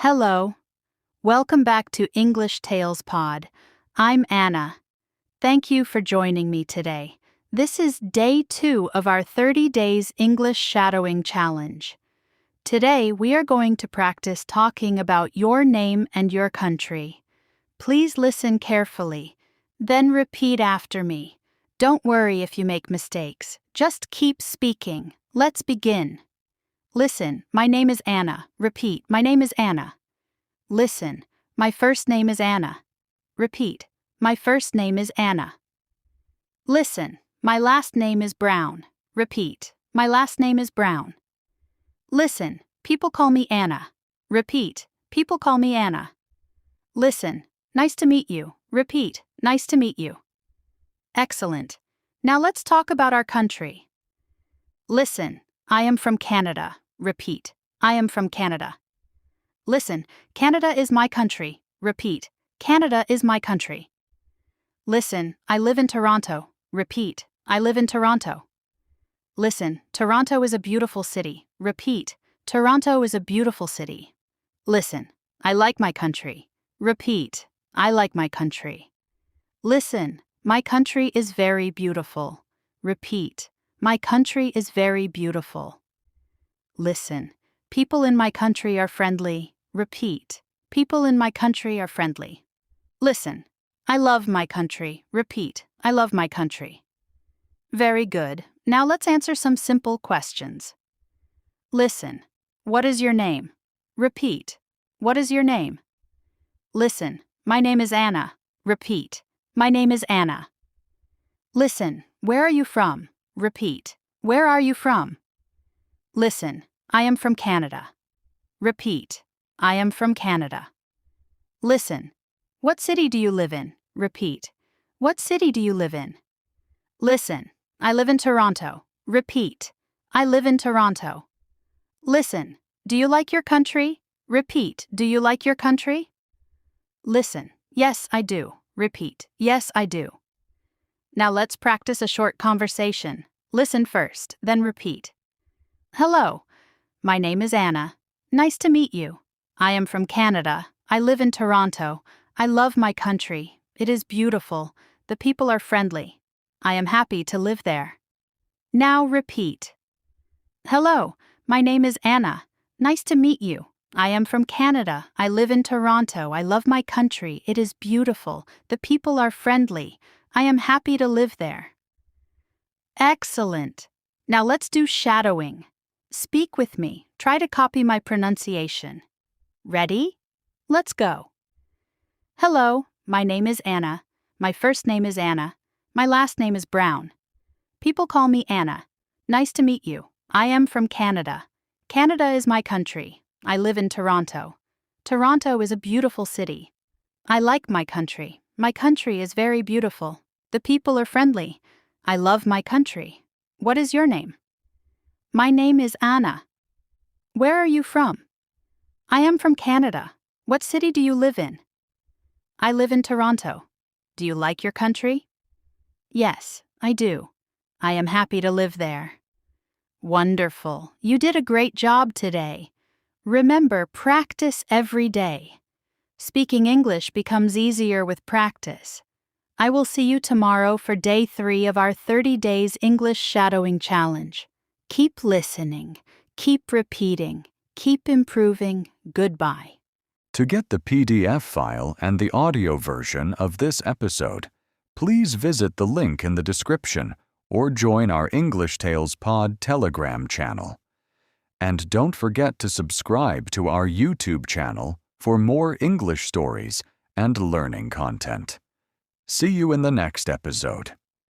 Hello. Welcome back to English Tales Pod. I'm Anna. Thank you for joining me today. This is day 2 of our 30 Days English Shadowing Challenge. Today, we are going to practice talking about your name and your country. Please listen carefully, then repeat after me. Don't worry if you make mistakes. Just keep speaking. Let's begin. Listen, my name is Anna. Repeat, my name is Anna. Listen, my first name is Anna. Repeat, my first name is Anna. Listen, my last name is Brown. Repeat, my last name is Brown. Listen, people call me Anna. Repeat, people call me Anna. Listen, nice to meet you. Repeat, nice to meet you. Excellent. Now let's talk about our country. Listen, I am from Canada. Repeat, I am from Canada. Listen, Canada is my country. Repeat, Canada is my country. Listen, I live in Toronto. Repeat, I live in Toronto. Listen, Toronto is a beautiful city. Repeat, Toronto is a beautiful city. Listen, I like my country. Repeat, I like my country. Listen, my country is very beautiful. Repeat, my country is very beautiful. Listen, people in my country are friendly. Repeat, people in my country are friendly. Listen, I love my country. Repeat, I love my country. Very good. Now let's answer some simple questions. Listen, what is your name? Repeat, what is your name? Listen, my name is Anna. Repeat, my name is Anna. Listen, where are you from? Repeat, where are you from? Listen, I am from Canada. Repeat, I am from Canada. Listen, what city do you live in? Repeat, what city do you live in? Listen, I live in Toronto. Repeat, I live in Toronto. Listen, do you like your country? Repeat, do you like your country? Listen, yes, I do. Repeat, yes, I do. Now let's practice a short conversation. Listen first, then repeat. Hello, my name is Anna. Nice to meet you. I am from Canada. I live in Toronto. I love my country. It is beautiful. The people are friendly. I am happy to live there. Now repeat. Hello, my name is Anna. Nice to meet you. I am from Canada. I live in Toronto. I love my country. It is beautiful. The people are friendly. I am happy to live there. Excellent. Now let's do shadowing. Speak with me. Try to copy my pronunciation. Ready? Let's go. Hello, my name is Anna. My first name is Anna. My last name is Brown. People call me Anna. Nice to meet you. I am from Canada. Canada is my country. I live in Toronto. Toronto is a beautiful city. I like my country. My country is very beautiful. The people are friendly. I love my country. What is your name? My name is Anna. Where are you from? I am from Canada. What city do you live in? I live in Toronto. Do you like your country? Yes, I do. I am happy to live there. Wonderful. You did a great job today. Remember, practice every day. Speaking English becomes easier with practice. I will see you tomorrow for day 3 of our 30 Days English Shadowing Challenge. Keep listening, keep repeating, keep improving. Goodbye. To get the PDF file and the audio version of this episode, please visit the link in the description or join our English Tales Pod Telegram channel. And don't forget to subscribe to our YouTube channel for more English stories and learning content. See you in the next episode.